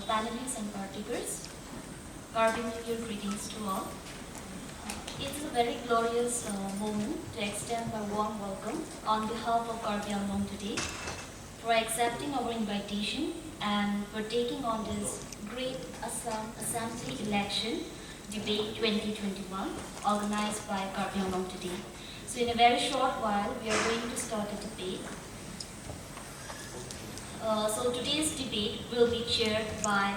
panelists and partakers. Karbi New Year greetings to all. It is a very glorious moment to extend my warm welcome on behalf of Karbi Anglong Today for accepting our invitation and for taking on this great Assam Assembly election debate 2021 organized by Karbi Anglong Today. So in a very short while, we are going to start a debate. So today's debate will be chaired by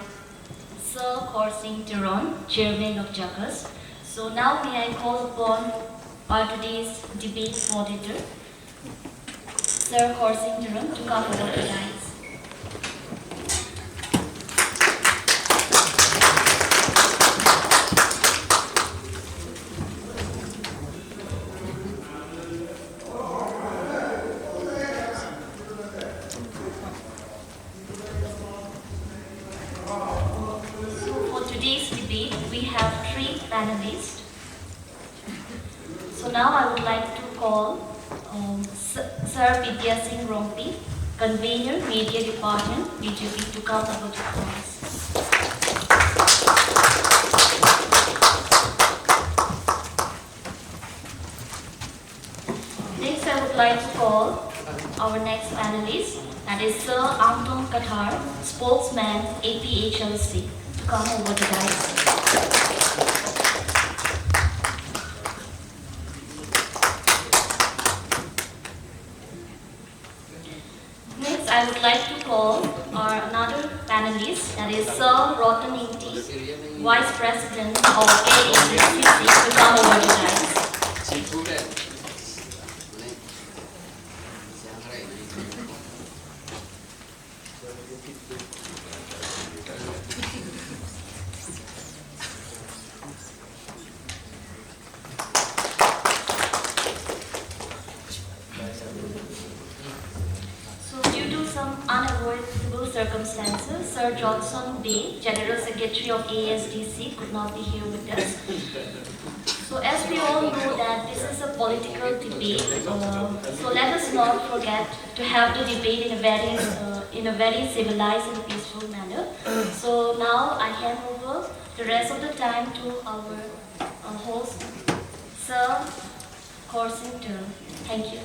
Sir Khorsing Teron, Chairman of JACAS. So now may I call upon our today's debate moderator, Sir Khorsing Teron, to come over the dais. Panelists. So now I would like to call Sir Vidya Singh Rompi, Convener, Media Department, BJP, to come over to us. Next, I would like to call our next panelist, that is Sir Anton Kathar, Spokesman, APHLC, to come over to guys. I would like to call our another panelist, that is Sir Rotan Inti, Vice President of APHLC, to come over to guys. Unavoidable circumstances, Sir Johnson Bay, General Secretary of ASDC, could not be here with us. So as we all know that this is a political debate, so let us not forget to have the debate in a very civilized and peaceful manner. So now I hand over the rest of the time to our host, Sir Khorsing Teron. Thank you.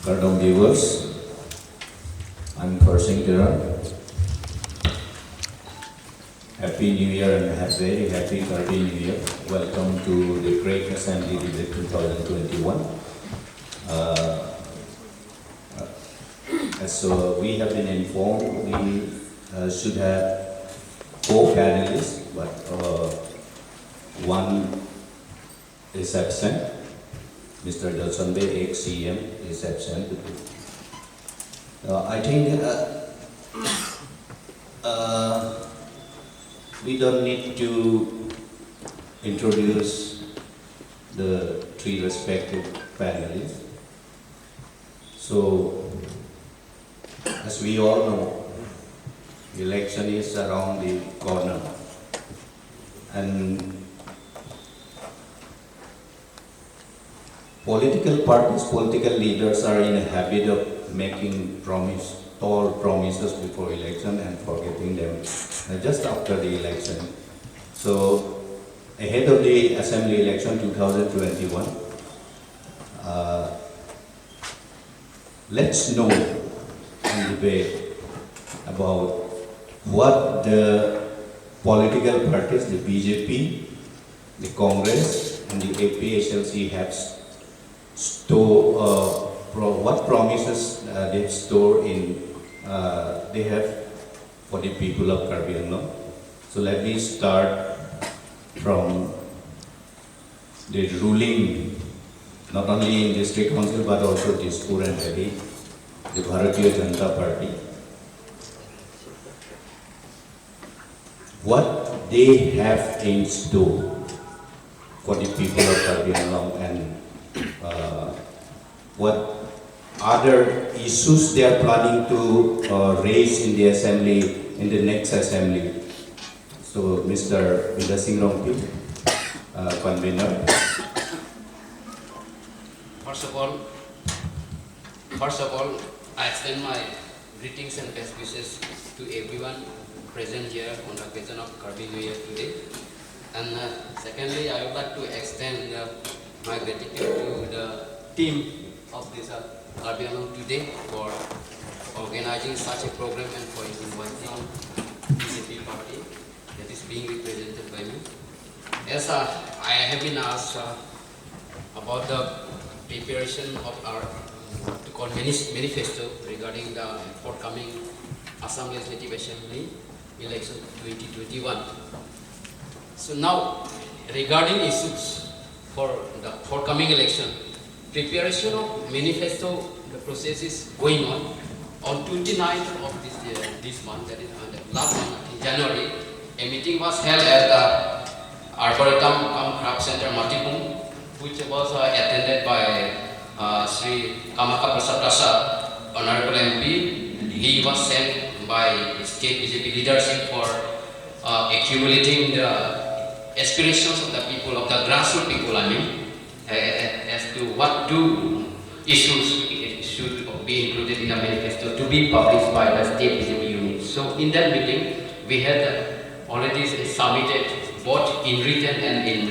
Pardon viewers, I'm Khorsing Teron. Happy New Year and very happy Karbi New Year. Welcome to the Great Assembly Debate 2021. As we have been informed, we should have 4 panelists, but one is absent. Mr. Johnson Bay, ex-CM, is absent. I think we don't need to introduce the 3 respective panelists. So, as we all know, the election is around the corner, and political parties, political leaders are in a habit of making tall promises before election and forgetting them just after the election. So, ahead of the Assembly election 2021, let's know and debate about what the political parties, the BJP, the Congress, and the APHLC have what promises they store in they have for the people of Karbi Anglong. So let me start from the ruling, not only in district council but also Dispur and Delhi, the Bharatiya Janata Party. What they have in store for the people of Karbi Anglong, and what other issues they are planning to raise in the assembly, in the next assembly. So, Mr. Vidya Singh Rompi, convener. First of all, I extend my Greetings and best wishes to everyone present here on the occasion of Karbi New Year today. And secondly, I would like to extend my gratitude to the team of this Karbi Anglong Today for organizing such a program and for inviting BJP party that is being represented by me. As I have been asked about the preparation of our manifesto regarding the forthcoming Assam Legislative Assembly election 2021. So now, regarding issues for the forthcoming election, preparation of manifesto, the process is going on. On 29th of this month, that is last month, in January, a meeting was held at the Arboretum Craft Center, Matipung, which was attended by Sri Kamaka Prasad, Honorable MP. He was sent by state BJP leadership for accumulating the aspirations of the people, of the grassroots people, as to what issues should be included in the manifesto to be published by the state BJP unit. So in that meeting, we had already submitted both in written and in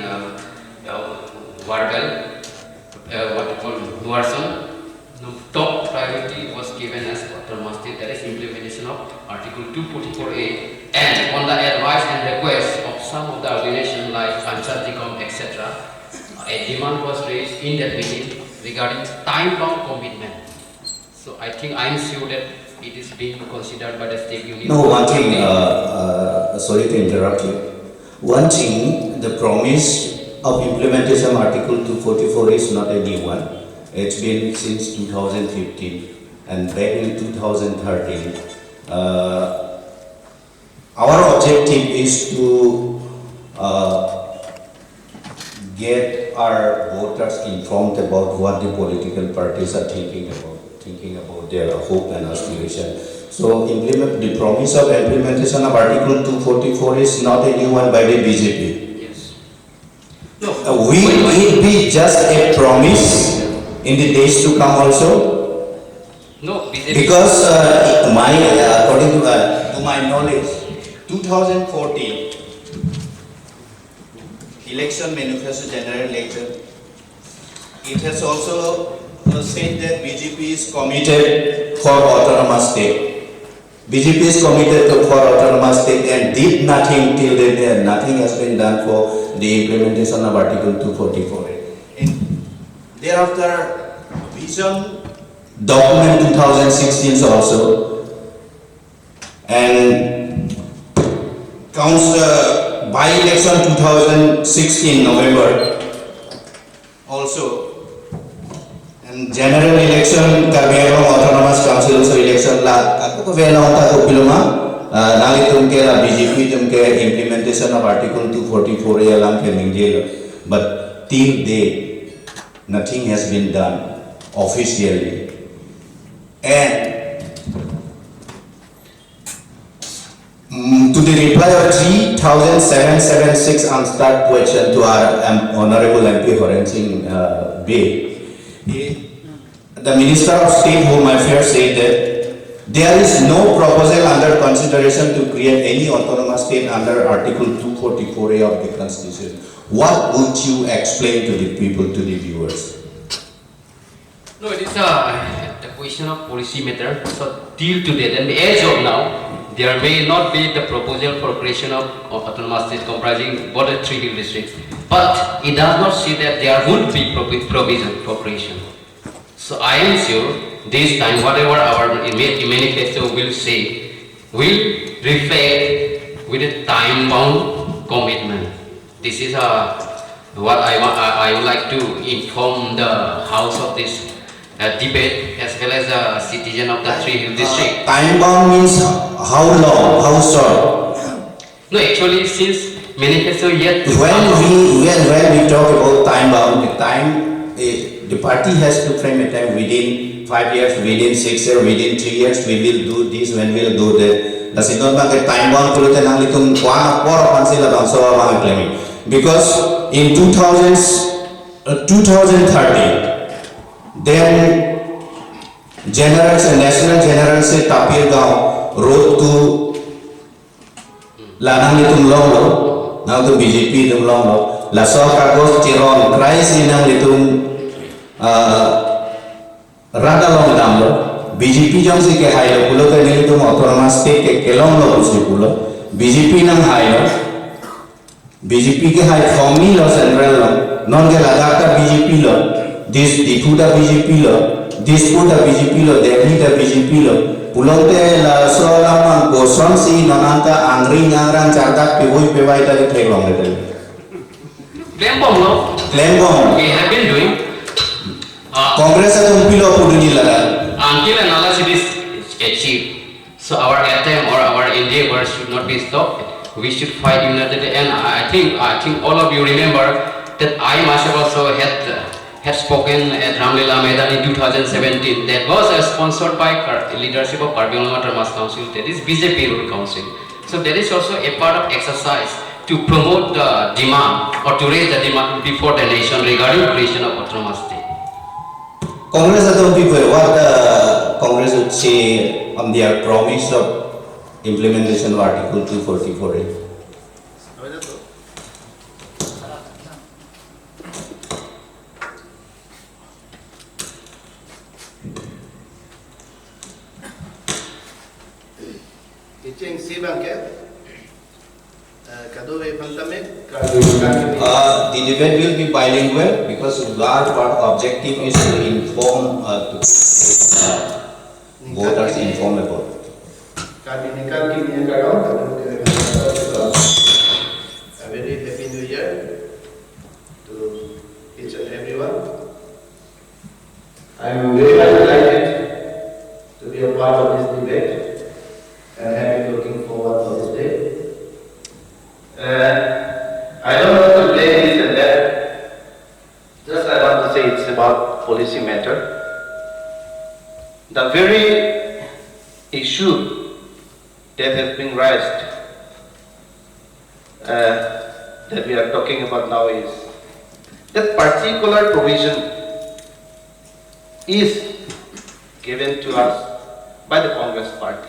verbal version. Top priority was given as autonomous state, that is implementation of Article 244A, and on the advice and request of some of the organizations like Panchayat, etc., a demand was raised in that meeting regarding time-bound commitment. So I think I am sure that it is being considered by the state unit. No, one thing, sorry to interrupt you. One thing, the promise of implementation of Article 244 is not a new one. It's been since 2015 and back in 2013. Our objective is to get our voters informed about what the political parties are thinking about their hope and aspiration. So the promise of implementation of Article 244 is not a new one by the BJP. Yes. Will it be just a promise in the days to come also? No, BJP. Because according to my knowledge, 2014 election manifesto, general election, it has also said that BJP is committed for autonomous state. BJP is committed for autonomous state and did nothing till then. Nothing has been done for the implementation of Article 244. And thereafter, vision document 2016 also, and by-election 2016 November also, and general election Karbi Anglong Autonomous Council also election aku ko vela unta ko piluma nali tumke la BJP tumke implementation of Article 244 alam ke ningdel, but till date nothing has been done officially. And to the reply of 3776 answered question to our Honorable MP Khorsing Teron, the Minister of State Home Affairs said that there is no proposal under consideration to create any autonomous state under Article 244A of the Constitution. What would you explain to the people, to the viewers? No, it is the question of policy matter. So till today, and as of now, there may not be the proposal for creation of autonomous state comprising both the 3 hill districts, but it does not say that there would be provision for creation. So I am sure this time whatever our manifesto will say will reflect with a time-bound commitment. This is what I would like to inform the House of this debate as well as a citizen of the 3 hill district. Time-bound means how long, how short? No, actually since manifesto yet to when we talk about time-bound, the party has to frame a time within 5 years, within 6 years, within 3 years, we will do this, when we will do that. That's not like a time-bound claiming. Because in 2030, then general से national general से तापिर गांव road to lanang litung long lo, nang tu BJP litung long lo, laso kagos Teron price inang litung rada long dam lo, BJP jong se ke hai lo pulo ke litung autonomous state ke kelong lo usli pulo, BJP nang hai lo, BJP ke hai Komi lo central lo, non ke Ladakh ka BJP lo, this Difu da BJP lo, Dispur da BJP lo, Delhi da BJP lo, pulongte la soalama gosong si nonanta angri nyangrang cardak piwui pewai tadi teglong itu. Klembong lo. Klembong. We have been doing. Kongres itu pilo puduni lada. Until analysis is achieved, so our attempt or our endeavor should not be stopped. We should fight unitedly, and I think all of you remember that I myself also had spoken at Ramlila Maidan in 2017. That was sponsored by leadership of Karbi Anglong Council, that is BJP Rule Council. So that is also a part of exercise to promote the demand or to raise the demand before the nation regarding creation of autonomous state. Congress atau people, what Congress would say on their promise of implementation of Article 244A? The debate will be bilingual because our objective is to inform voters informable. A very happy new year to each and everyone. I am very much delighted to be a part of this debate and I am looking forward to this day. I don't want to play this and that. Just I want to say it's about policy matter. The very issue that has been raised that we are talking about now is that particular provision is given to us by the Congress party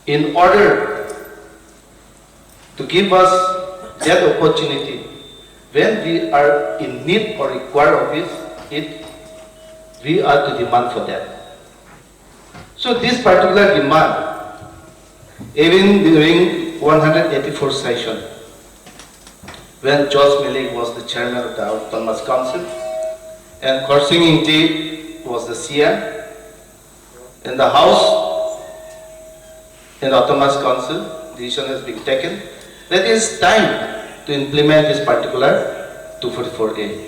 in order to give us that opportunity when we are in need or require of it, we are to demand for that. So this particular demand, even during 184 session, when George Malik was the chairman of the Autonomous Council and Khorsing Teron was the CM, in the House, in the Autonomous Council, decision has been taken that it is time to implement this particular 244A.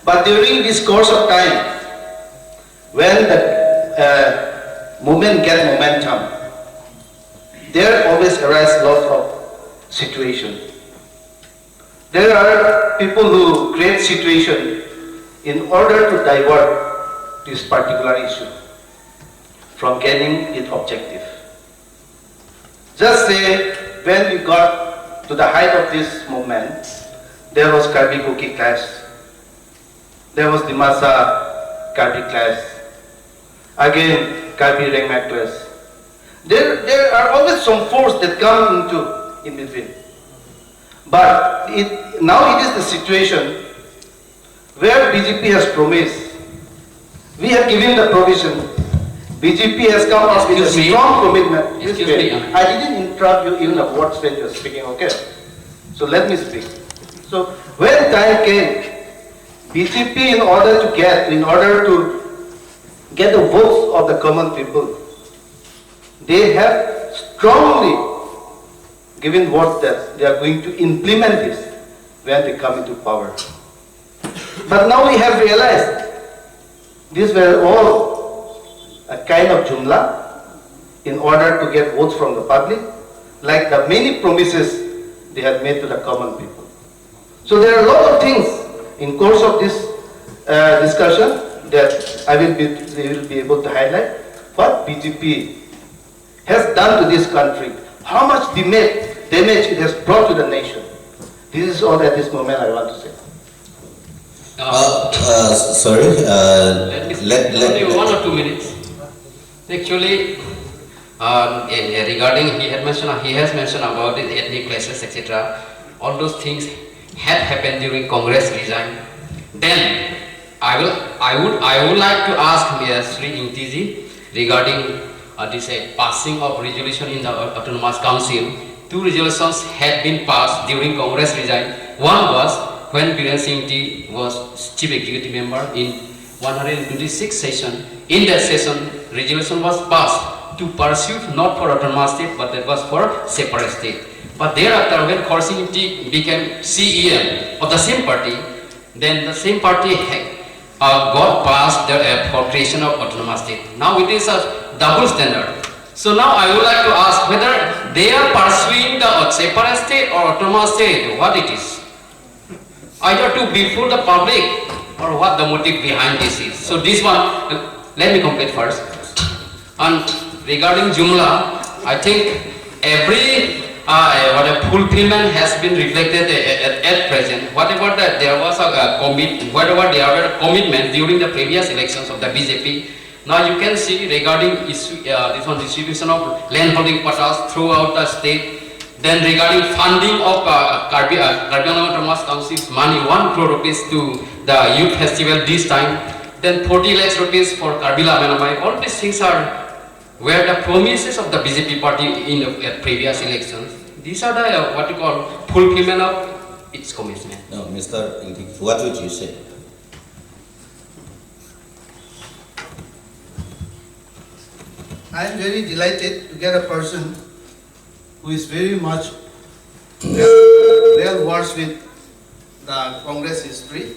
But during this course of time, when the movement gets momentum, there always arise lots of situation. There are people who create situation in order to divert this particular issue from getting its objective. Just say when we got to the height of this movement, there was Karbi Kuki clash, there was Dimasa Karbi clash, again Karbi Rengmak clash. There are always some force that come in between. But now it is the situation where BJP has promised. We have given the provision. BJP has come up with a strong commitment. I didn't interrupt you even a word when you were speaking, okay? So let me speak. So when time came, BJP in order to get the votes of the common people, they have strongly given word that they are going to implement this when they come into power. But now we have realized these were all a kind of jumla in order to get votes from the public, like the many promises they had made to the common people. So there are a lot of things in course of this discussion that they will be able to highlight what BJP has done to this country, how much damage it has brought to the nation. This is all at this moment I want to say. Sorry, Only 1 or 2 minutes. Actually, regarding he has mentioned about the ethnic clashes, etc. All those things had happened during Congress resign. Then I would like to ask Sri Intiji regarding this passing of resolution in the Autonomous Council. 2 resolutions had been passed during Congress resign. One was when Biren Singh T was Chief Executive Member in 126th session. In that session, resolution was passed to pursue not for autonomous state, but that was for separate state. But thereafter, when Khorsing T became CEM of the same party, then the same party got passed for creation of autonomous state. Now it is a double standard. So now I would like to ask whether they are pursuing the separate state or autonomous state, what it is? Either to befool the public or what the motive behind this is. So this one, let me complete first. And regarding Jumla, I think every fulfillment has been reflected at present. Whatever that there was a whatever there were commitments during the previous elections of the BJP. Now you can see regarding this one distribution of land holding quotas throughout the state. Then regarding funding of Karbi Anglong Council's money, 1 crore rupees to the youth festival this time. Then 40 lakhs rupees for Karbila Menamai. All these things are where the promises of the BJP party in the previous elections. These are the what you call fulfillment of its commitment. No, Mr. Intik, what would you say? I am very delighted to get a person who is very much well versed with the Congress history.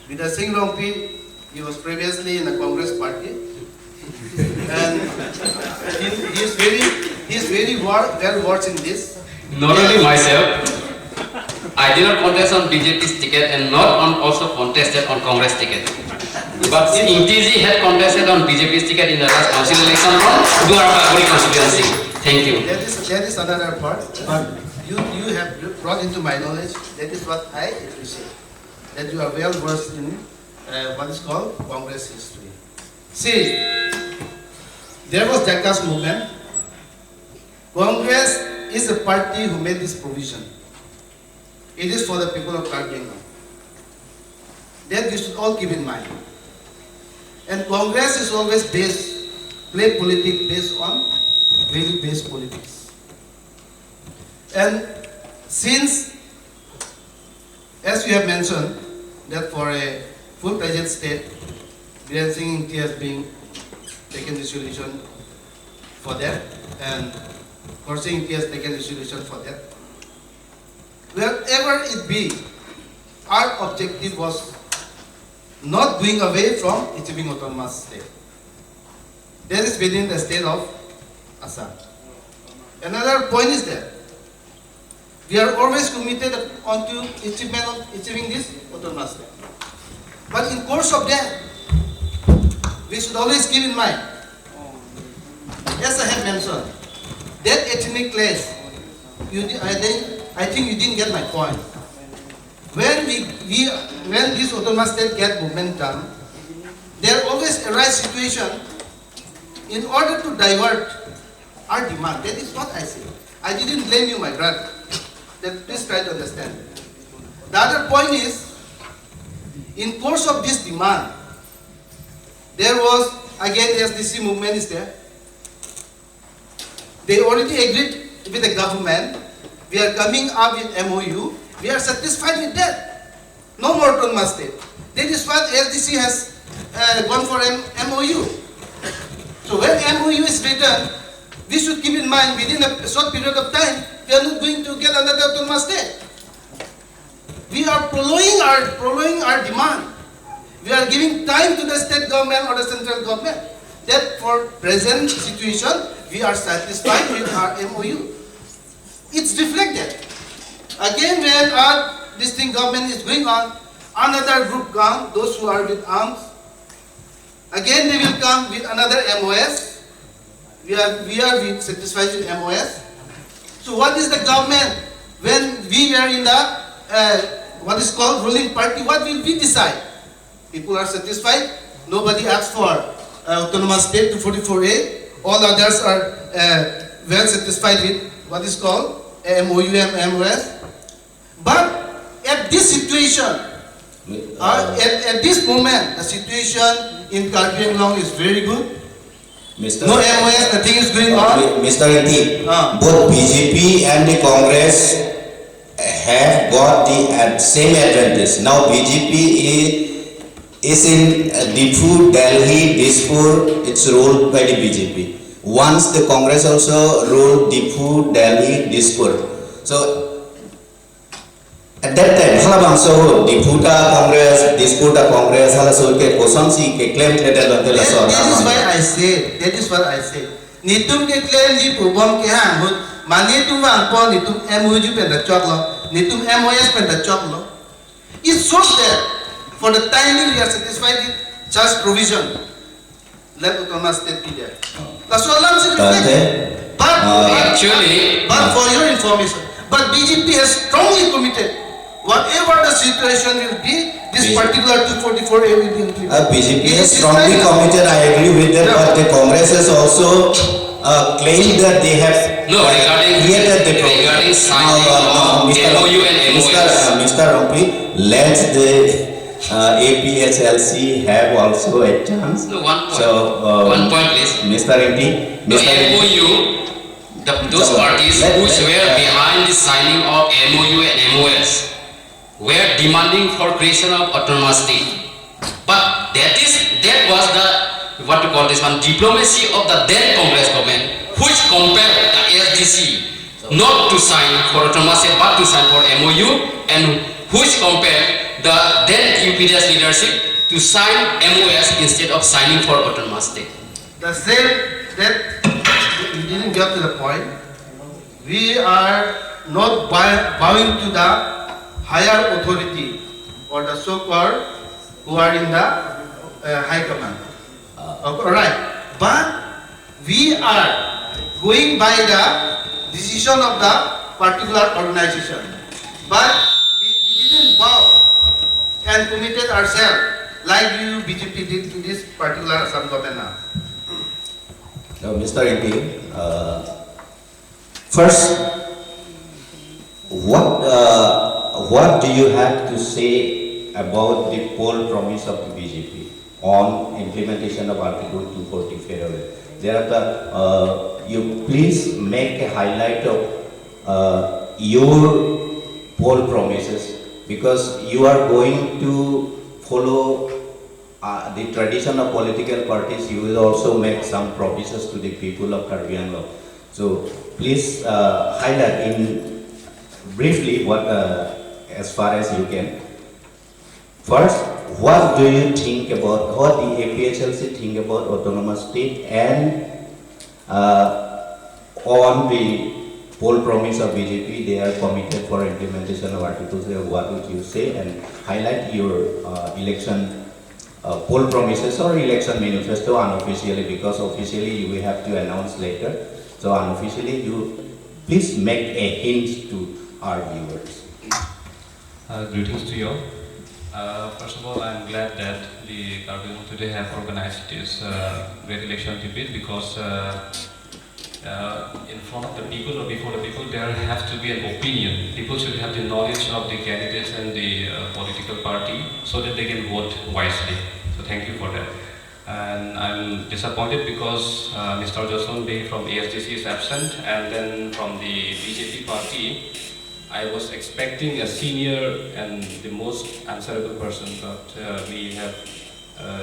With the Singh Rompi, he was previously in the Congress party, and he is very well versed in this. Not only myself, I did not contest on BJP's ticket and not also contested on Congress ticket. But Intiji had contested on BJP's ticket in the last council election from Dwarka constituency. Thank you. That is another part, but you have brought into my knowledge. That is what I appreciate. That you are well versed in what is called Congress history. See, there was JACAS movement. Congress is a party who made this provision. It is for the people of Karbi Anglong. That you should all keep in mind. And Congress is always play politics based on value-based politics. And since, as you have mentioned, that for a full present state, Biren Singh has been taken resolution for that, and Khorsing has taken resolution for that. Wherever it be, our objective was not going away from achieving autonomous state. That is within the state of Assam. Another point is that we are always committed on to achieving this autonomous state. But in course of that, we should always keep in mind, as I have mentioned, that ethnic clash, I think you didn't get my point. When this autonomous state get momentum, there always arise situation in order to divert our demand. That is what I say. I didn't blame you, my brother. Please try to understand. The other point is, in course of this demand, there was, again, the SDC movement is there. They already agreed with the government. We are coming up with MOU. We are satisfied with that. No more autonomous state. That is what SDC has gone for MOU. So when MOU is written, we should keep in mind within a short period of time, we are not going to get another autonomous state. We are prolonging our demand. We are giving time to the state government or the central government that for present situation, we are satisfied with our MOU. It's reflected. Again, when our distinct government is going on, another group come, those who are with arms. Again, they will come with another MOS. We are satisfied with MOS. So what is the government when we were in the what is called ruling party, what will we decide? People are satisfied. Nobody asks for autonomous state to 44A. All others are well satisfied with what is called MOU, MOS. But at this situation, at this moment, the situation in Karbi Anglong is very good. Mr. No MOS, nothing is going on. Mr. Inti, both BJP and the Congress have got the same advantage. Now BJP is in Difu, Delhi, Dispur, it's ruled by the BJP. Once the Congress also ruled Difu, Delhi, Dispur. So at that time, halabang so Difu ta Congress, Dispur ta Congress, halaso ke kosansi ke claim letter That is why I say. That is what I say. Nitum ke claim di pubom ke hang mani tum wang po nitum MOU pen da chok lo, nitum MOS pen da chok lo. It shows that for the timing we are satisfied with just provision. Let autonomous state be there. That's all I'm saying. But for your information, but BJP has strongly committed. Whatever the situation will be, this particular 244A will be implemented. BJP has strongly committed, I agree with that, but the Congress has also claimed that they have created the regarding signing of MOU and MOS. Mr. Rompi, let the APHLC have also a chance. No, one point. So, one point, please. Mr. MP, The MOU, those parties who were behind the signing of MOU and MOS were demanding for creation of autonomous state. But that was the what to call this one diplomacy of the then Congress government, which compelled the SDC not to sign for autonomous state but to sign for MOU, and which compelled the then UPDS leadership to sign MOS instead of signing for autonomous state. The same that we didn't get to the point. We are not bowing to the higher authority or the so-called who are in the high command. Alright, but we are going by the decision of the particular organization. But we didn't bow and committed ourselves like you BJP did to this particular Assam government now. Now, Mr. MP, first, what do you have to say about the poll promise of the BJP on implementation of Article 240 federal? There are the, you please make a highlight of your poll promises, because you are going to follow the tradition of political parties. You will also make some promises to the people of Karbi Anglong. So please highlight in briefly what, as far as you can. First, what do you think about, what the APHLC think about autonomous state, and on the poll promise of BJP, they are committed for implementation of Article 2. What would you say, and highlight your election poll promises or election manifesto unofficially, because officially you will have to announce later. So unofficially, you please make a hint to our viewers. Greetings to you all. First of all, I am glad that the Karbi Anglong Today have organized this great election debate, because in front of the people or before the people, there has to be an opinion. People should have the knowledge of the candidates and the political party so that they can vote wisely. So thank you for that. And I'm disappointed because Mr. Joslon Bey from ASDC is absent, and then from the BJP party, I was expecting a senior and the most answerable person, but we have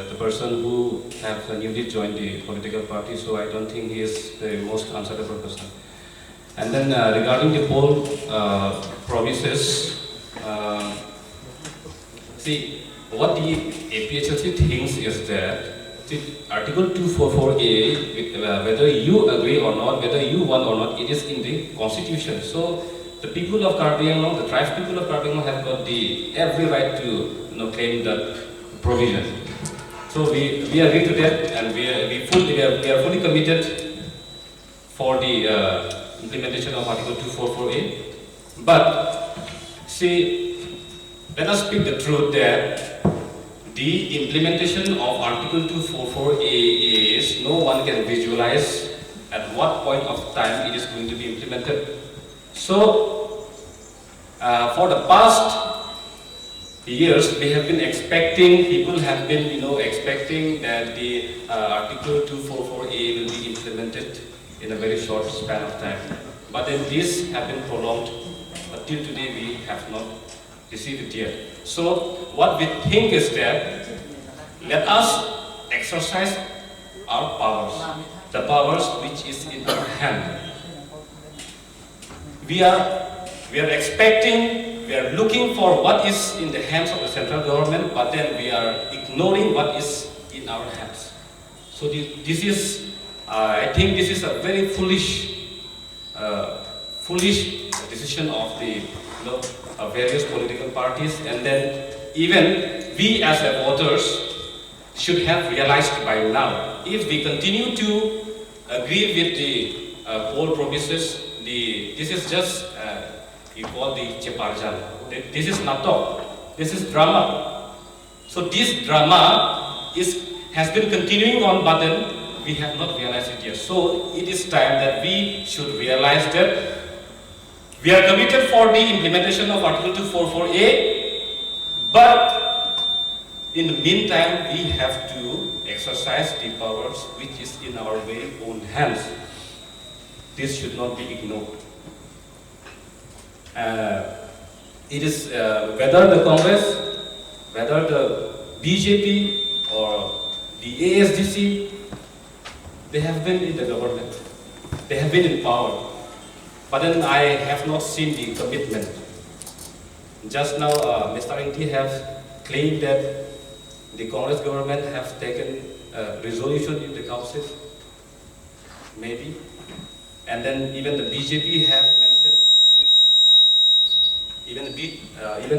the person who have newly joined the political party, so I don't think he is the most answerable person. And then regarding the poll promises, see, what the APHLC thinks is that Article 244A, whether you agree or not, whether you want or not, it is in the Constitution. So the people of Karbi Anglong, the tribes people of Karbi Anglong have got the every right to claim that provision. So we agree to that, and we are fully committed for the implementation of Article 244A. But see, let us speak the truth that the implementation of Article 244A is no one can visualize at what point of time it is going to be implemented. So, for the past years, we have been expecting, people have been, expecting that the Article 244A will be implemented in a very short span of time. But then these have been prolonged. Till today, we have not received it yet. So, what we think is that let us exercise our powers, the powers which is in our hand. We are expecting, we are looking for what is in the hands of the central government, but then we are ignoring what is in our hands. So this is, I think this is a very foolish decision of the various political parties, and then even we as the voters should have realized by now. If we continue to agree with the poll promises, this is just you call the Cheparjan. This is natok. This is drama. So this drama has been continuing on, but then we have not realized it yet. So it is time that we should realize that we are committed for the implementation of Article 244A, but in the meantime, we have to exercise the powers which is in our very own hands. This should not be ignored. It is whether the Congress, whether the BJP or the ASDC, they have been in the government. They have been in power. But then I have not seen the commitment. Just now, Mr. Inti has claimed that the Congress government have taken a resolution in the council, maybe, and then even the BJP have mentioned. Even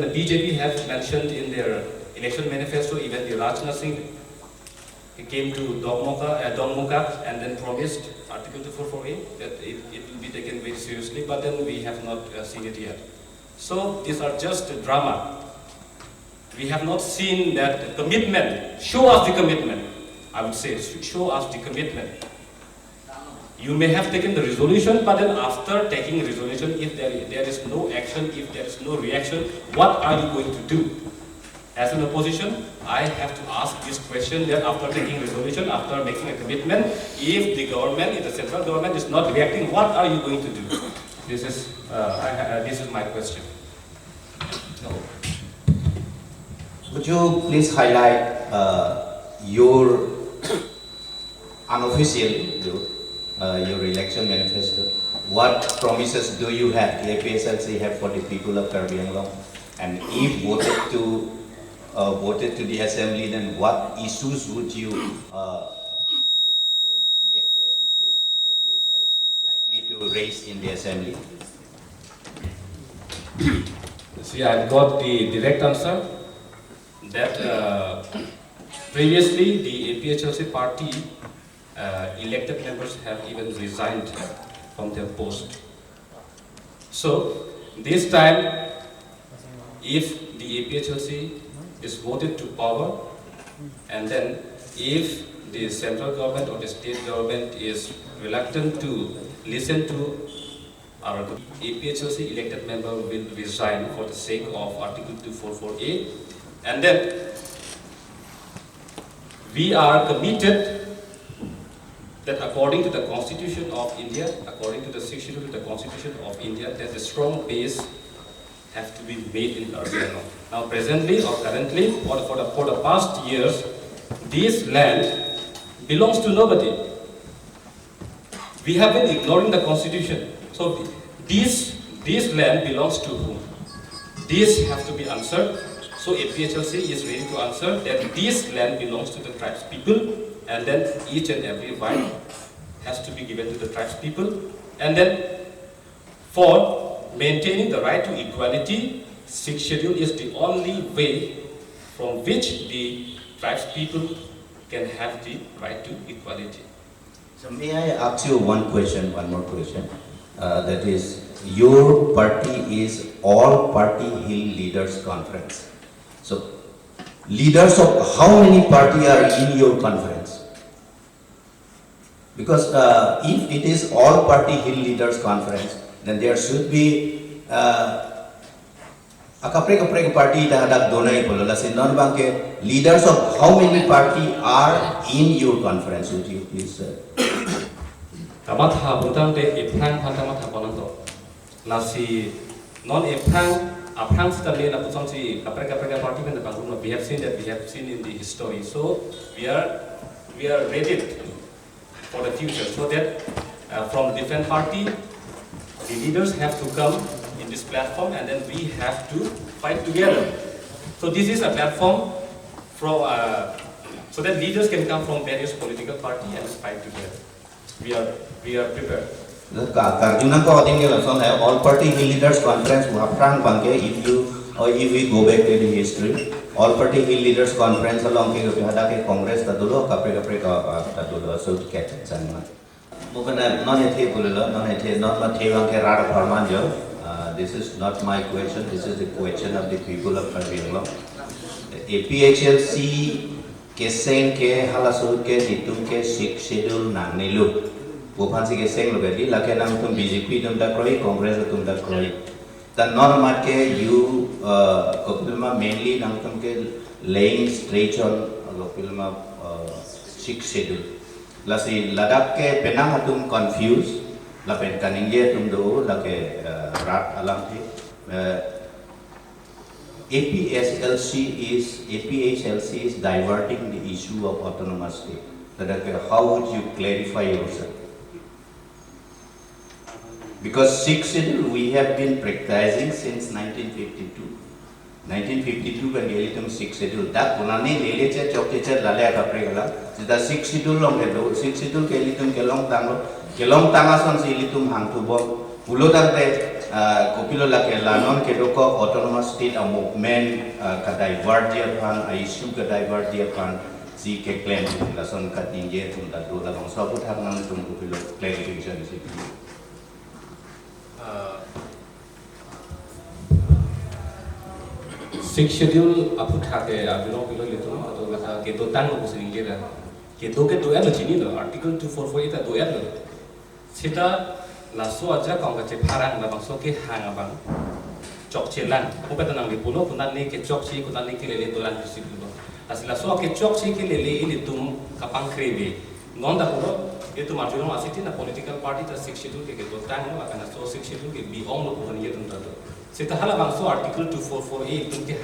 the BJP have mentioned in their election manifesto. Even the Rajnath Singh came to Dongmuka and then promised Article 244A that it will be taken very seriously. But then we have not seen it yet. So these are just drama. We have not seen that commitment. Show us the commitment. I would say, show us the commitment. You may have taken the resolution, but then after taking resolution, if there is no action, if there is no reaction, what are you going to do? As an opposition, I have to ask this question that after taking resolution, after making a commitment, if the government, if the central government is not reacting, what are you going to do? This is my question. Would you please highlight your unofficial, your election manifesto? What promises do you have, the APHLC have for the people of Karbi Anglong? And if voted to the assembly, then what issues would you the APHLC is likely to raise in the assembly? See, I got the direct answer that previously the APHLC party elected members have even resigned from their post. So this time, if the APHLC is voted to power, and then if the central government or the state government is reluctant to listen to our APHLC elected member will resign for the sake of Article 244A, and then we are committed that according to the Constitution of India, according to the 6th schedule of the Constitution of India, that the strong base have to be made in Karbi Anglong. Now presently or currently, for the past years, this land belongs to nobody. We have been ignoring the Constitution. So this land belongs to whom? This has to be answered. So APHLC is ready to answer that this land belongs to the tribes people, and then each and every right has to be given to the tribes people. And then for maintaining the right to equality, 6th schedule is the only way from which the tribes people can have the right to equality. So may I ask you one more question? That is, your party is all party Hill Leaders Conference. So, leaders of how many party are in your conference? Because if it is all party Hill Leaders Conference, then there should be a kapre party that donai polo. Let's say non-bank leaders of how many party are in your conference? Would you please? Amat ha buntang de iplang pantamat ha bonanto. Nasi non iplang aplang stale na pusong si kapre party kan bangrum. We have seen in the history. So we are ready for the future. So that from different party, the leaders have to come in this platform, and then we have to fight together. So this is a platform from so that leaders can come from various political party and fight together. We are prepared. All party Hill Leaders Conference if we go back to the history, all party Hill Leaders Conference along ke Congress tadulo kapre tadulo so to catch sanma. This is not my question, this is the question of the people of Karbi Anglong. APHLC ke seng ke halasul ke ditum ke sik schedule nang nilu. Bupansi ke seng logadi lake nang tum BJP tum da kroi, Congress tum da kroi. The normal ke you kopilma mainly nang tum ke laying straight on kopilma sik schedule. Lasi ladak ke penang atum confused. Lapen kaningye tum do lake rat alam thi. APHLC is diverting the issue of autonomous state. How would you clarify yourself? Because sixth schedule we have been practicing since 1952. 1952 when we had sixth schedule. That punani lele che chokche che lale kapre gala. Sida sixth schedule long hello. Sixth schedule ke litum kelong tangason si litum hang tu bom. Pulo dante kopilo lake lanon ke doko autonomous state a movement ka divert dia pan, a issue ka divert dia pan. Si ke claim lason ka tingge tum da do la bang sabut hang nang tum kopilo clarification si. Sixth schedule apu thake abino pilo litum ato kata keto tang lo pusing kira. Keto ke doya lo chini lo article 244 ita doya lo. Sita laso aja kong kace parang la bangso ke hang abang chok chelan. Opa tanang di pulo kunan ne ke chok chi kunan ne ke lele dolan pisik lo. Asila so ke chok chi ke lele ini tum kapang krebe. Non da pulo itu marjuno asiti na political party ta sixth schedule ke keto tang lo akan so sixth schedule ke bi ong lo pukan ye tum ta. Sita hala bangso article 244A tum ke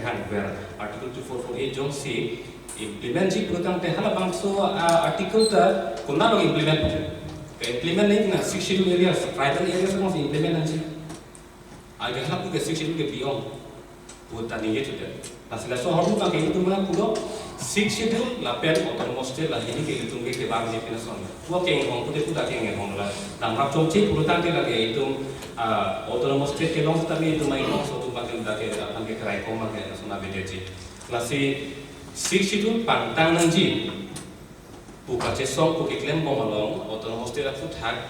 hang ver article 244A jong si implement ji program te hala bangso article ta kunna lo implement implement नहीं ना sixth schedule areas tribal areas में कौन implement नहीं आगे hala पूरे sixth schedule के beyond वो तनिए चुके असला सो हम लोग के तुम ना पूरा sixth schedule la pen autonomous state la ini ke तुम के बाग ने पिना सोन वो के हम पूरे पूरा के हम ला तमरा चोंचे पूरा तंग के लगे तुम autonomous state के लोग तभी तुम आई लोग सो तुम बाकी के अपन के कराई को मगे सोना बेजे la si sixth schedule pantang nanji buka cesong buka klaim bomalong autonomous state aku thak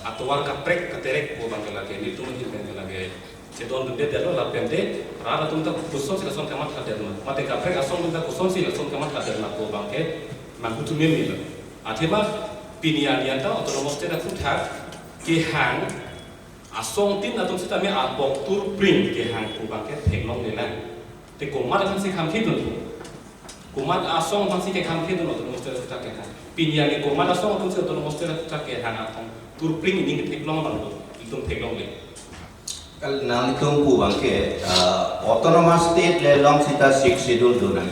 atwar kaprek katerek bo bangala ke ni tumun bangala ke cedon dede delo la pente rara tum ta kuson sila son kamat kaderna mate kaprek ason tum ta kuson sila son kamat kaderna bo bangke mangkutu memi lo athema pinian yanta autonomous state aku thak ke hang asong tin atum sita me abok tur print ke hang bo bangke theklong nelan te komat akan se khamthi tu kumat asong masih ke kampi tu nonton mesti kita ke kan pinjam ni kumat asong tu nonton mesti kita ke kan atong turpling ini kita teklong bang itu teklong le kal nang tum pu bang ke autonomous state le long sita sixth schedule do nang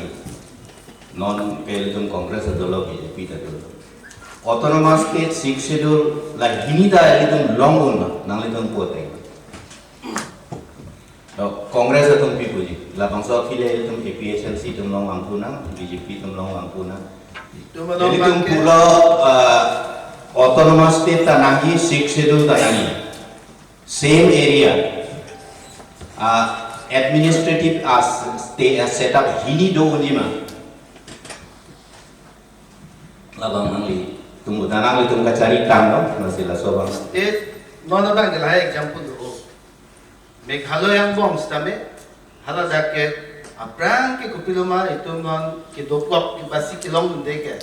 non ke tum congress do lo BJP da do autonomous state sixth schedule la hinida tum long un nang le tum pu te Congress atum pipu ji, lapang so kile atum APHLC tum long angpuna, BJP tum long angpuna. Jadi tum pulo autonomous state tanagi sixth schedule tanagi, same area, administrative setup hini do unima. Labang nangli, tum utanang tum kacari tam no, masih la sobang. non bang la example do Meghalaya bom stame hala dakke aprang ke kupiloma itu non ke dopok ke basi kilong de ke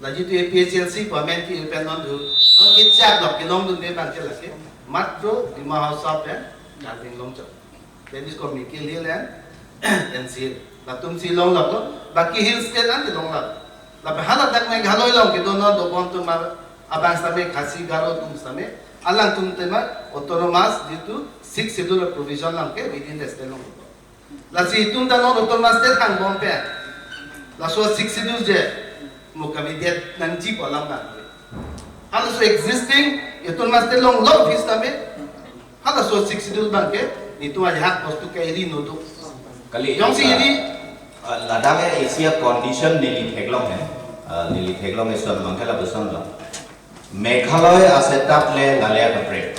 lagi tu APHLC parliament ki non do non ke chak dok kilong de bang ke lake matro di mahasab dan Karbi Anglong chok then is called Mikil Hill and Seal la tum silong la lo baki hill state an long la la hala dak Meghalaya long ke do non do bom tu mar abang stame khasi garo tum stame alang tum tema autonomous due to 6 schedule provision lang ke within the state long la si tum ta non autonomous state hang bom pe la so 6 schedule je mukavidiat nang ji polam ba hala so existing autonomous state long law office tame hala so 6 schedule bang ke ni tu aj hak postu ke ri no do kali jong si ri Ladakh Asia condition nili theglong hai son mangkala buson lo Meghalaya asetap le lalaya kapre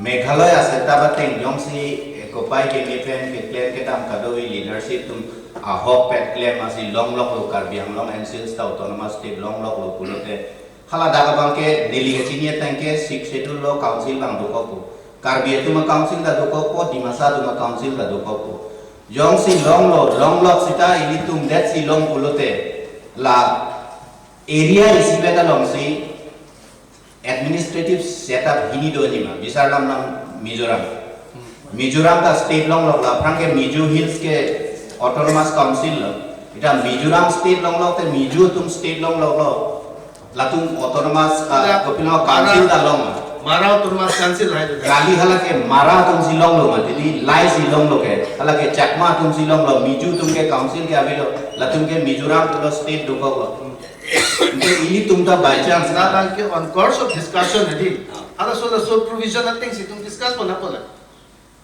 Meghalaya asetap teng yongsi kopai ke mepen ke clear ke tam kadoi leadership tum ahok pet claim asi long lok lo Karbi Anglong and since the autonomous state long lok lo pulote hala daga bangke delegation ye tangke six schedule lo council bang dukoku Karbi etuma council da dukoku dimasa tuma council da dukoku yongsi long lok sita ini tum that si long pulote la area isibe da long si administrative setup hini do ni ma bisar nam Mizoram का state long log la front के Mizo hills के autonomous council ला इटा Mizoram state long log ते मिजो तुम state long log ला तुम autonomous Kapila council दा long mara autonomous council hai do गाली हला के मारा तुम सी long log मा दिली लाई सी long log है हला के चकमा तुम सी long log मिजो तुम के council के अभी ला तुम के मिजोरम तो state do को ini तुम ता by chance na bang ke on course of discussion ready hala so provision nothing si tum discuss pona pola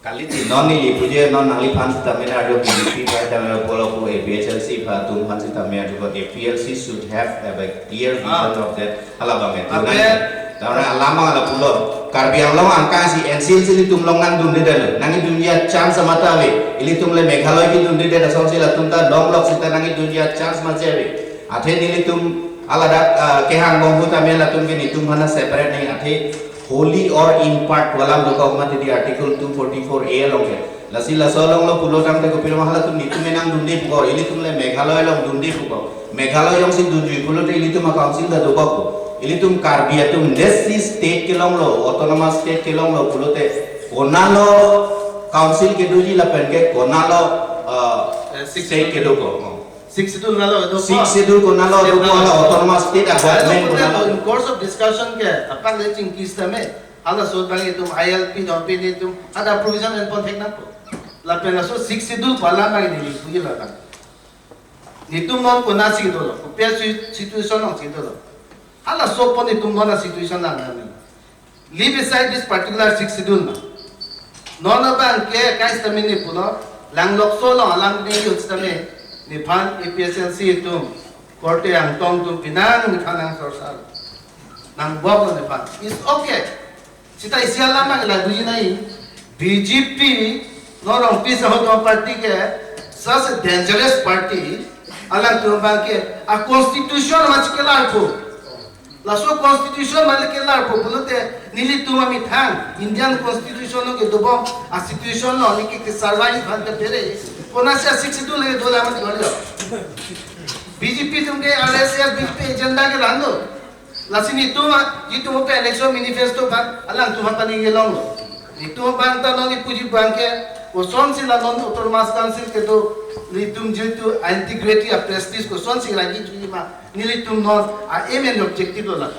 kali ti non ni puje non nali fan ta mena ado BJP pa ta mena polo ko APHLC pa tum fan ta mena ado APHLC should have a clear vision of that hala bang tara alama ala pulo Karbi Anglong angka si NCL sili tum longan dun de dal nangi dunia chance mata we ili tum le Meghalaya ki dun de da song sila tum ta long lok sita nangi dunia chance ma chewe athe nili tum alada ke hang bong ta mena tum ke ni tum hana separate nahi athe wholly or in part walam do kauma di article 244 a long ke lasi lasolong lo pulo tam te ko pilo mahala tum nitu menang dundi puko ili tum le Meghalaya long dundi puko Meghalaya long si dundi pulo te ili tum council da do ko ili tum Karbi tum desi state ke long lo autonomous state ke long lo pulo te konalo council ke duji la pen ke konalo state ke do ko 6 schedule nalo do 6 schedule konalo do ko autonomous state government konalo in course of discussion ke apang le ching kis tame hala so bang itum ILP no pe ni tum ada provision and pon thekna ko la pena so 6 schedule pala bang ni puji la bang ni tum non ko na si do lo pe situation no si do lo hala so pon ni tum non situation la na leave aside this particular 6 schedule na non bang ke kais tame ni pulo lang lok so lo lang ni yus tame ni phan APHLC tum korte ang tong tum pinang ni phanang sorsal nang bok ni phan is okay sita isiala ma la duji nai BJP norong peace ho to party ke such a dangerous party alang tu ba ke a constitution ma chikela ko la so constitution ma chikela ko bulote nili tu ma mi thang Indian constitution no ke dobo a situation no ni ke survive bhan ke pere kona se 62 le do la ma golo BJP tum ke RSS bill pe agenda ke lando lasini tu ma itu pe election manifesto ban alang tu ha pani gelong itu ban ta no ni puji ban ke ko son si la non autonomous council ke do ni tum je tu integrity of prestige ko son si lagi tu ma ni tum non a aim and objective lo la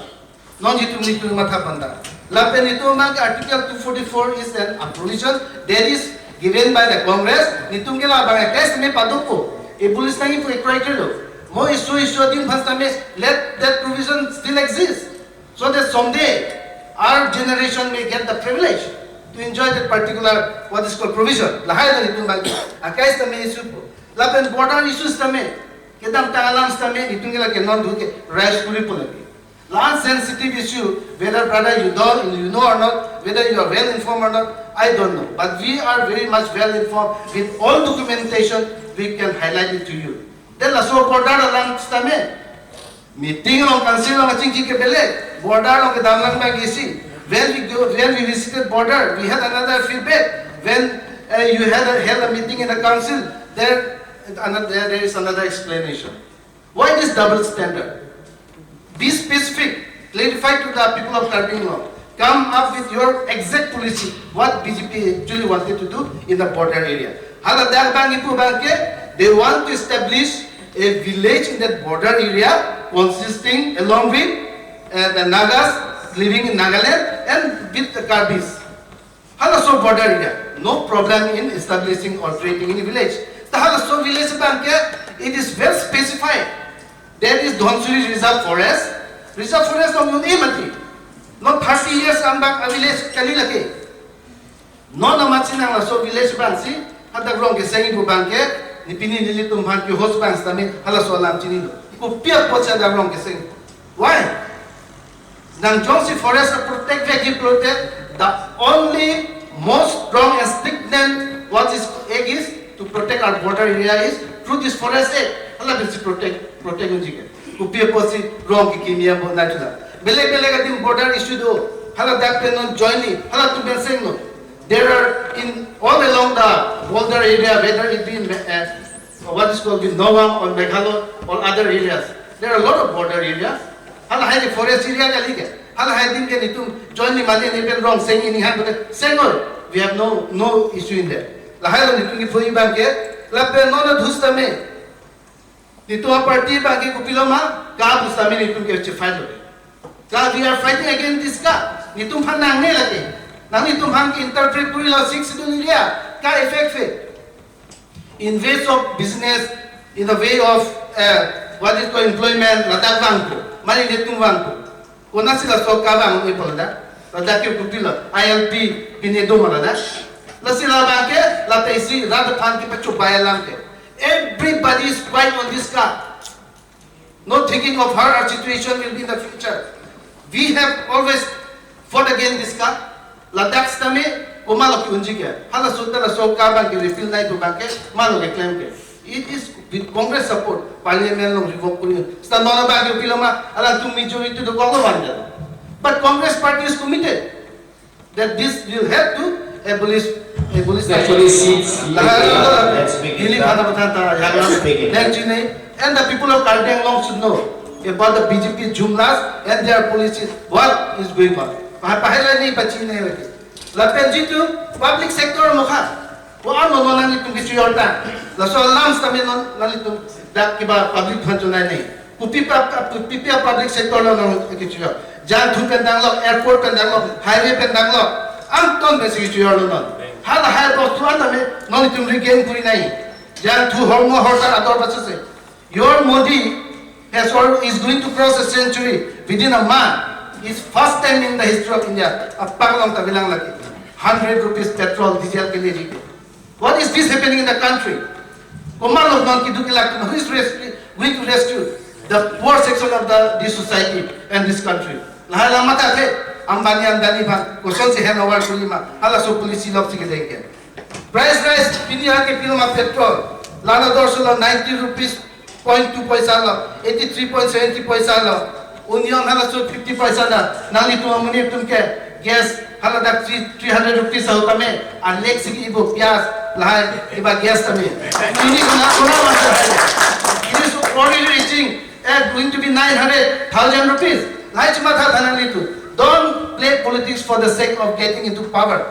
non ji tum ni tu ma tha banda la pe ni tu ma ke article 244 is an provision there is given by the Congress ni tum ke la ba test me paduko e police nagi po criteria mo issue din phasta me let that provision still exist so that someday our generation may get the privilege to enjoy that particular what is called provision la hay ni tum bagi akais tame issue la pen border issues tame kedam tangalam tame ni tum ke la ke non du ke rice puri po lagi land sensitive issue whether brother you know or not whether you are well informed or not I don't know but we are very much well informed with all documentation we can highlight it to you then la so border lang tame meeting long council long ching ke bele border long ke damlang ba gisi when we visited border, we had another feedback. When you held a meeting in the council, there is another explanation. Why this double standard? Be specific. Clarify to the people of Karbi Anglong. Come up with your exact policy. What BJP actually wanted to do in the border area. They want to establish a village in that border area consisting along with the Nagas living in Nagaland and with the Karbis. Halaso border area. No problem in establishing or creating any village. The Halaso village it is well specified. There is Dhonsuri Reserve Forest. Reserve Forest of Yunimati. Not 30 years ambak a village Kalilake. No Namachina Halaso village bansi. Hada wrong ke saying to banke. Nipini nilitum han ki host banks tami Halaso alam chinilo. Kupia pocha da wrong ke saying. Why? Nang Jonsi Forest protect vegi protect. The only most strong and strict what is egg is to protect our border area is through this forest egg. Allah will protect unjike. Kupia posi wrong ki kimia bo natula. Bele adim border issue do. Hala that non jointly. Hala to be saying no. There are in all along the border area, whether it be what is called the Nowam or Meghalaya or other areas. There are a lot of border areas. Hala hai the forest area kalike. Hala hai din ke nitum jointly mali nipen wrong saying in hand but say no. We have no issue in there. Lahai nitum ki foi banke lape no na dhustame. Nitum party banke kupiloma ka dhustame nitum ke che fight hote. Ka we are fighting against this ka. Nitum han nangne lage. Nang nitum han ki interpret puri law 6 area ka effect fe. In ways of business, in the way of what is called employment, ladak bangko, mali nitum bangko. Kona sila so ka bang ipolada. Ladak ke kupila ILP pinedo malada. La sila banke la taisi rad phan ki pachu bayalam ke. Everybody is quiet on this car. Not thinking of how our situation will be in the future. We have always fought against this car. Ladak stame kumalo ki unji ke. Hala sultana so ka bang ke refill nai to banke malo ke claim ke. It is with Congress support. Parliament long revoke kuri. Sta nona bang ke piloma ala tu majority to Congo banja. But Congress party is committed that this will help to abolish Actually, seats. Let's begin. And the people of Karbi Anglong should know about the BJP jumlas and their policies. What is going on? Public sector mukha. Wala no nani tung kisu yorta. La so alarms kami nani tung dak kiba public fund na ni. Pupipa public sector no kisu yor. Jan thu pendang lo airport pendang lo highway pendang lo. Anton besi kisu yor lo. Hala hai to tuan tame nani tung regain kuri nai. Jan thu hormo horta ador bachase. Your Modi is going to cross a century within a month. It's first time in the history of India. Apang tabilang lagi. 100 rupees petrol, diesel ke liye. What is this happening in the country? Kumalo non kidu kilak. Who is going to rescue the poor section of this society and this country? Lahala mata the Ambani Andani bang. Koson se hand over to lima. Hala so police love sige denge. Price rise piniha ke pilma petrol. Lana dorsula 90 rupees 0.2 paisa lo. 83.70 paisa lo. Union hala so 50 paisa na. Nali tu amuni tumke. Gas hala dak 300 rupees sauta me and next ibo pyas lahai iba gas tame ini kuna masa it is already reaching going to be 900,000 rupees lahai chuma tha thanali tu. Don't play politics for the sake of getting into power,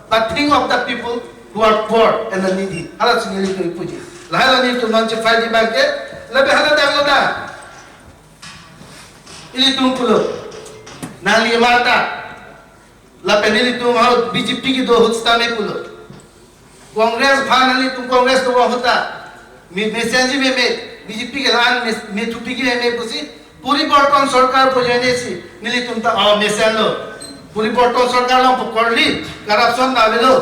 but think of the people who are poor and the needy. Hala sinili tu puji lahai lani tu non che faidi banke labe hala dak loda ili tum pulo nali mata la penili tu mau BJP की दो हुस्ता में पुलो Congress finally तुम कांग्रेस तो वो होता message में BJP के लान में टूटी की में पुसी पूरी बर्तन सरकार को जाने सी मिली तुम तो आओ मैसेज लो पूरी बर्तन सरकार लो पकड़ ली करप्शन ना बेलो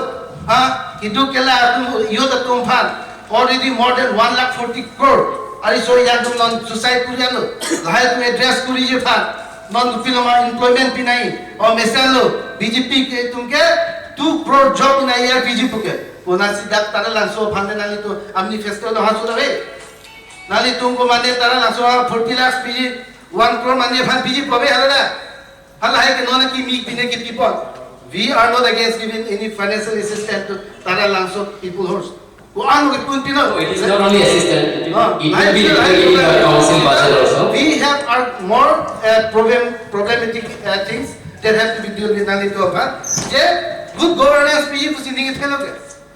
हाँ किधु केला तुम यो तो तुम फान already more than 140 crore अरे सो यार तुम नॉन सुसाइड कुरिया लो लाहे तुम एड्रेस कुरी जे फान non piloma employment pinai or mesalo BJP ke tumke 2 crore job in a year BJP ke kona sidak tara lanso phande nali to amni festival ha sura ve nali tumko mane tara lanso 40 lakhs PG 1 crore mane phan PG pabe halada Halai ke nona ki meek dine ki people. We are not against giving any financial assistance to Tara Langso people horse. Go on with Puntino. So it is not only assistant, it will be included in the council budget also. We have our more problematic things that have to be dealt with nali to apart. Good governance PG proceeding is fellow.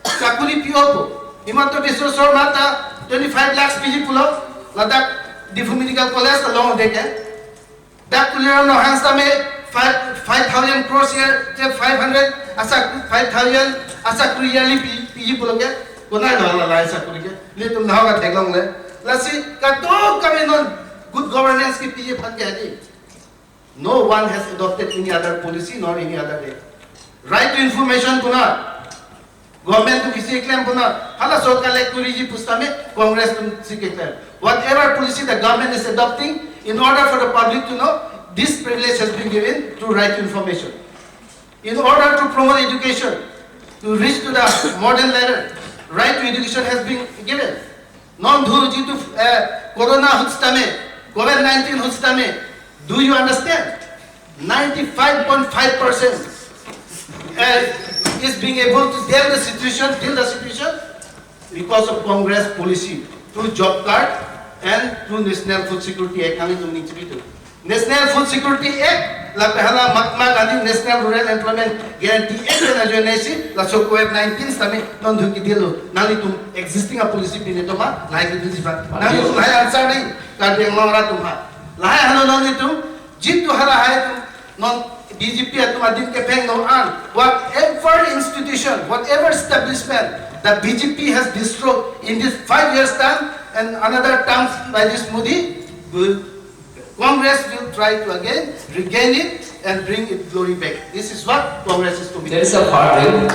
Sakuri Piopo. Himato Bisro Sor Mata 25 lakhs PG pull up. Ladak Difu Medical College along the day. That Kulira no Hansame 5,000 crores here, 500 asa 5,000 asa yearly PG pull up. Kona no la Sakuri. Little Naga take long le. Lasi Kato come on good governance ki PG Pati. No one has adopted any other policy nor any other way. Right to information kuna. Government to kisi claim kuna. Hala sorkar like kuriji pustame Congress to seek claim. Whatever policy the government is adopting, in order for the public to know, this privilege has been given through right to information. In order to promote education, to reach to the modern level, right to education has been given. Non-dhu to Corona hustame, COVID-19 hustame. Do you understand? 95.5% is being able to deal the situation because of Congress policy through job card and through National Food Security Act. National Food Security Act, la pehala Mahatma Gandhi National Rural Employment Guarantee Act na joinesi la so COVID-19 stame non dhuki dilo nali tum existing a policy pinito ma nahi ki disipa nali tum hai answer nahi Karbi Anglong ra tum ha lahi hano nali tum jit to hala hai tum non DGP at Madin Kepeng no an. Whatever institution, whatever establishment that BJP has destroyed in this 5 years time and another term by this Modi, Congress will try to again regain it and bring its glory back. This is what Congress is committed. There is a part dream.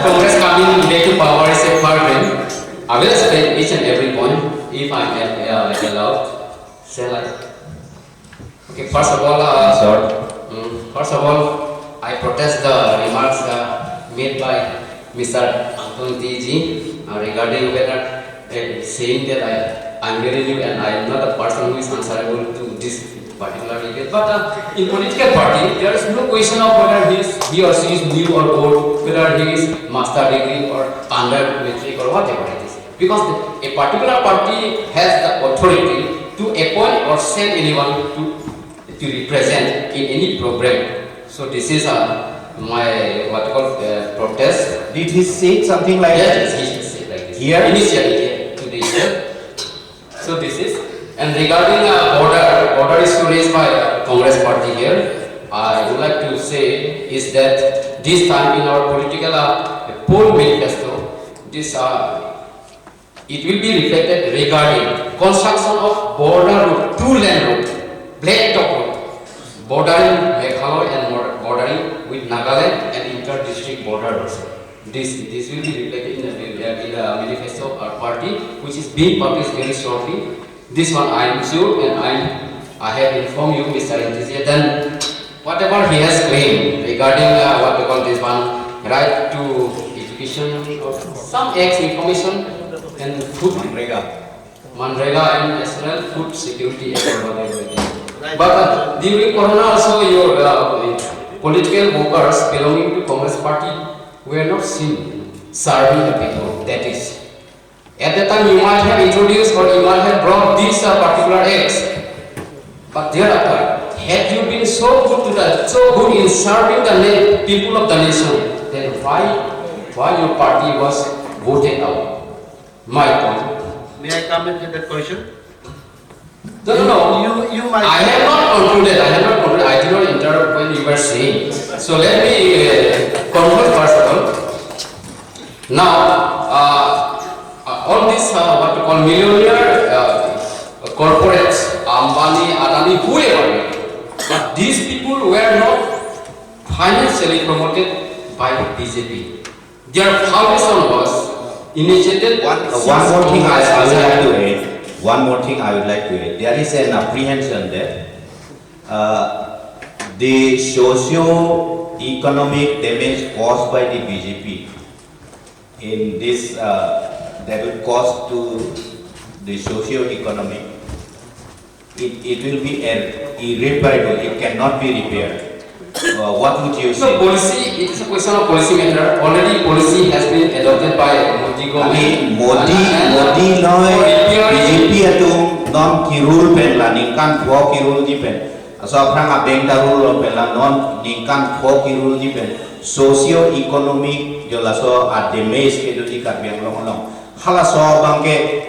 Congress coming back to power is a part dream. I will explain each and every point if I am allowed. Say like. Okay, first of all, I protest the remarks made by Mr. Anton T.G. Regarding whether saying that I am hearing you and I am not a person who is answerable to this particular debate. But in political party, there is no question of whether he or she is new or old, whether he is master degree or under metric or whatever it is. Because a particular party has the authority to appoint or send anyone to represent in any program. So this is my protest. Did he say something like Yes, that? he said like this. Here? Initially today. So this is, and regarding border issue raised by Congress party here, I would like to say is that this time in our political poll manifesto, this it will be reflected regarding construction of border road, two-lane road, black top road, bordering Meghalaya and bordering with Nagaland and inter-district borders. This will be reflected in the manifesto of our party, which is being published very shortly. This one I am sure, and I have informed you, Mr. Intizia, then whatever he has claimed regarding this one, right to education, or some X information and food Manrega and National Food Security Act. But during Corona also your political workers belonging to Congress party were not seen serving the people. That is, at that time you might have introduced or you might have brought these particular acts. But thereafter, had you been so good in serving the people of the nation, then why your party was voted out? My point. May I comment with that question? No. You might. I have not concluded. I did not interrupt when you were saying. So let me conclude first of all. Now, all these what we call millionaire corporates, Ambani, Adani, whoever, but these people were not financially promoted by BJP. Their foundation was initiated. One more thing I would like to add. There is an apprehension that the socio-economic damage caused by the BJP in this that will cause to the socio-economic, it will be irreparable. It cannot be repaired. What would you So say? policy, it is a question of policy matter. Already policy has been adopted by Modi government. Modi noi BJP atung non kirul pen la ningkan pho kirul ji pen. Asal prang abeng darul pen la non ningkan pho kirul ji pen. Socio economic jolaso ademes ke dudi Karbi Anglong long. Hala so bangke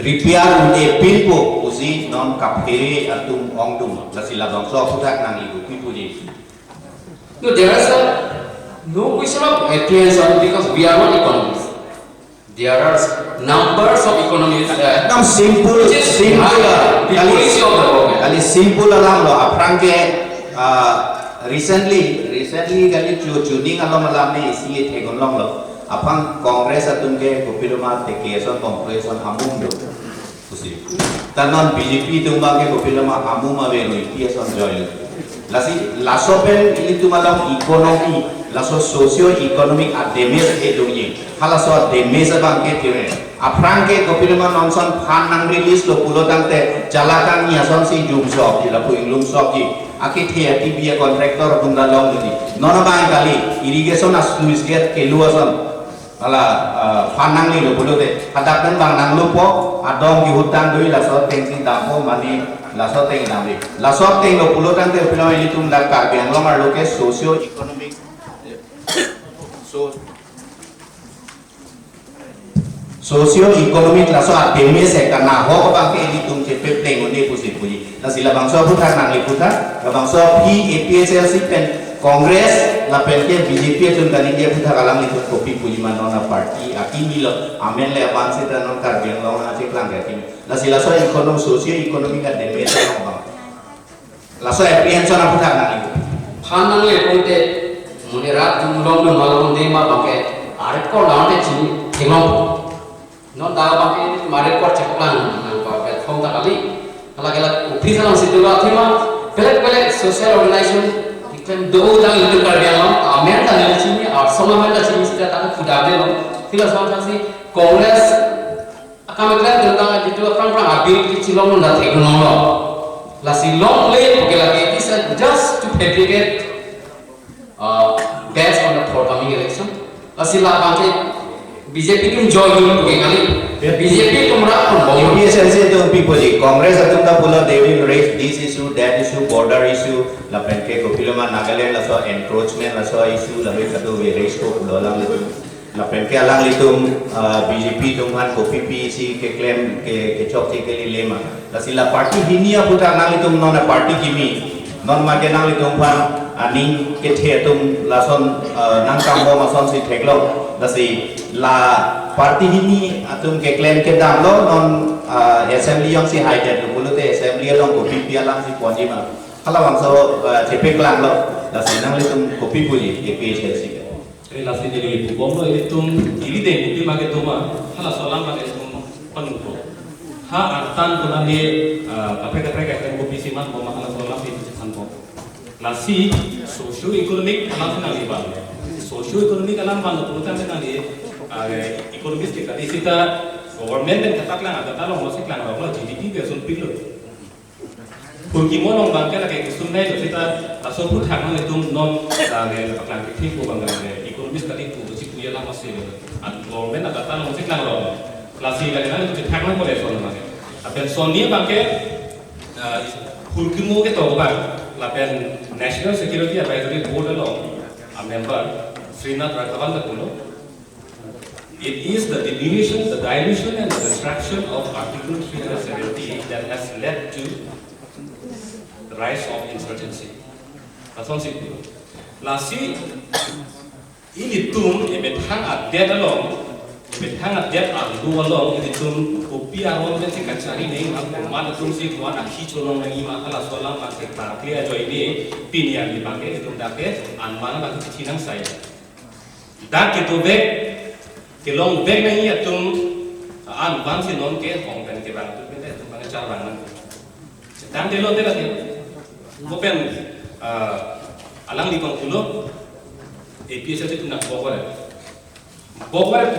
repair unde pilpo usi non kaphere atung ongdum. La sila bangso putak nang ibu pipuji. No, there is no question of APHLC because we are not economists. There are numbers of economists. Nam simple Which is higher, the policy of the government. kali simple alam lo aprang ke recently kali tuning alam ni isi tegon long lo apang kongres atun ke kopiloma tekeson kongreson hamum do kusi tanon BJP tumba ke kopiloma hamum ave no ipieson joy lasi lasopen ini tumalam ekonomi laso socio economic ademes edungi halaso ademes abang ke tire aprang ke kopiloma nonson phan nang release lo pulo tangte jalakan niason si jum shop di la puinglum shop ji aki thea tibia contractor tungda long ni nona bang kali irrigation as sluice gate ke luason ala phan nang ni lo pulo te hadak dan bang nang lupo adong ki hutang dui laso tengsi dampo mani laso teng namri laso teng lo pulo tangte pilo ini tum dak Karbi Anglong ar lo ke socio economic socio economic laso ademes e kana ho bang ke ini tum cepe teng oni pusi puji la sila bangso putar nang liputar la bangso APHLC pen kongres la pen ke BJP tun kali dia putar alang itu kopi puji manona party akimi lo amen le avanse dan non Karbi Anglong na cek lang ke la sila so ekonomi socio economic ademes e bang laso apprehension na putar nang lipu Hanang le ponte munirat jumlong lo malong de ma bangke arek ko launte chini thengong non da bangke mare ko cheklang nang pa pe thong ta kali ala official situ la thema pelek social organization ikan do dang itu Karbi Anglong amen ta le chini ar samaman ta chini sida ta kudabe lo tila sama si kongres akamekla dang itu prang abir ki chilong na thegong lo la silong le okay lagi it is just to fabricate based on the forthcoming election la sila bangke BJP kin joy dulu kali BJP tumra pun APHLC to people Congress atum da pula they will raise this issue that issue border issue la penke kopiloma Nagaland la so encroachment la so issue la we kadu we raise ko pulang itu la penke alang litum BJP tuman kopi PEC ke claim ke chok ke lema la sila party hinia putar nang litum non party kimi non mage nang litum pan aning ke the tum la son nang kambo ma son si theklo la si la party hini atum ke claim ke dam lo non assembly yang si hide tu bulu te assembly long kopi pialang si ponji ma hala wang so chepe klang lo la si nang litum kopi puli APHLC relasi jadi ibu bomo ini tum ini deh bukti makai tuma hala solam makai tum penuh ha artan tu nanti kapre kayak kopi siman bomo hala solam itu sanpo lasi socio economic alam nanti bang socio economic alam bang penutan nanti ekonomis kita di kita government dan katakanlah ada kalau masih kelang orang GDP biasa pilot Kurki mo nong bangke la kay kusum na ito kita aso put hang na itong non dale paklang tik ko bangga ne ekonomis kali ko si kuya lang masih at government na data mo sik lang ro klasi la na ito hang na ko le son na apen sonia bangke kurki mo ke to ba la pen National Security Advisory Board along a member Srinath Raghavan da kulo it is the dilution and the destruction of Article 370 that has led to rise of insurgency. That's simple. Lasi ini tum ebethang adet along, ebethang adet aldu along ini tum kopi aron ben sing kacari ning aku mana tum si tuan akhi colong nang ima kala solam pakai parkli ajo ini pinian di pakai itu dake an mana pakai cicinang saya. Dak itu bek kelong bek nang iya tum an ban si non ke hong ben ke bang tu bete tum pakai cara bang. Sedang delon lagi. Bukan alang di pangkulo APHLC itu nak bogor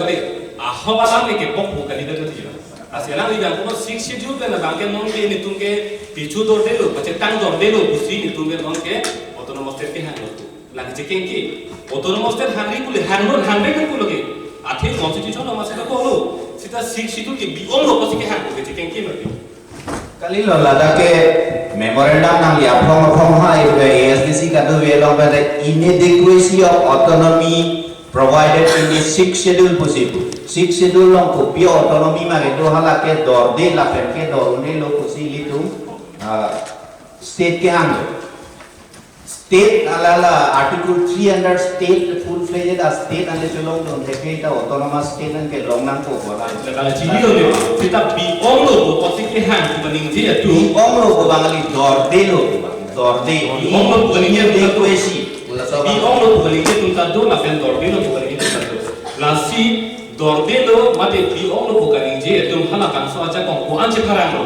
balik ahwa alang ni ke bog bukan itu tu dia Aselang di dalam 6 schedule kan bangke non ke ni tungke pichu dor delo baca tang dor delo busi ni tungke non ke autonomous state ke hang lagi ceking ki autonomous state hangri kule hangor hangre kan kulo ke athe constitution no masih ko lo sita 6 schedule ke biong lo pasi ke hang ke ceking ki mati kali lo lada ke memorandum nang ya from ha ASDC ka do we long the inadequacy of autonomy provided in the 6th schedule possible 6th schedule long ko pure autonomy ma ke do hala ke dor de la pen ke dor ne lo possible tu state ke hang state ala article 300 state full fledged as state and cholong don the autonomous state and ke long nang ko bola kalau jadi lo ni kita biong lo pasi ke hang tu baning je tu biong lo ko bangali dor de biong lo ko ni inadequacy biong lo bukan itu tentang do la fen dor delo bukan itu tentang lasi dor delo mate biong lo bukan itu hala kan so aja kong ko anje parang lo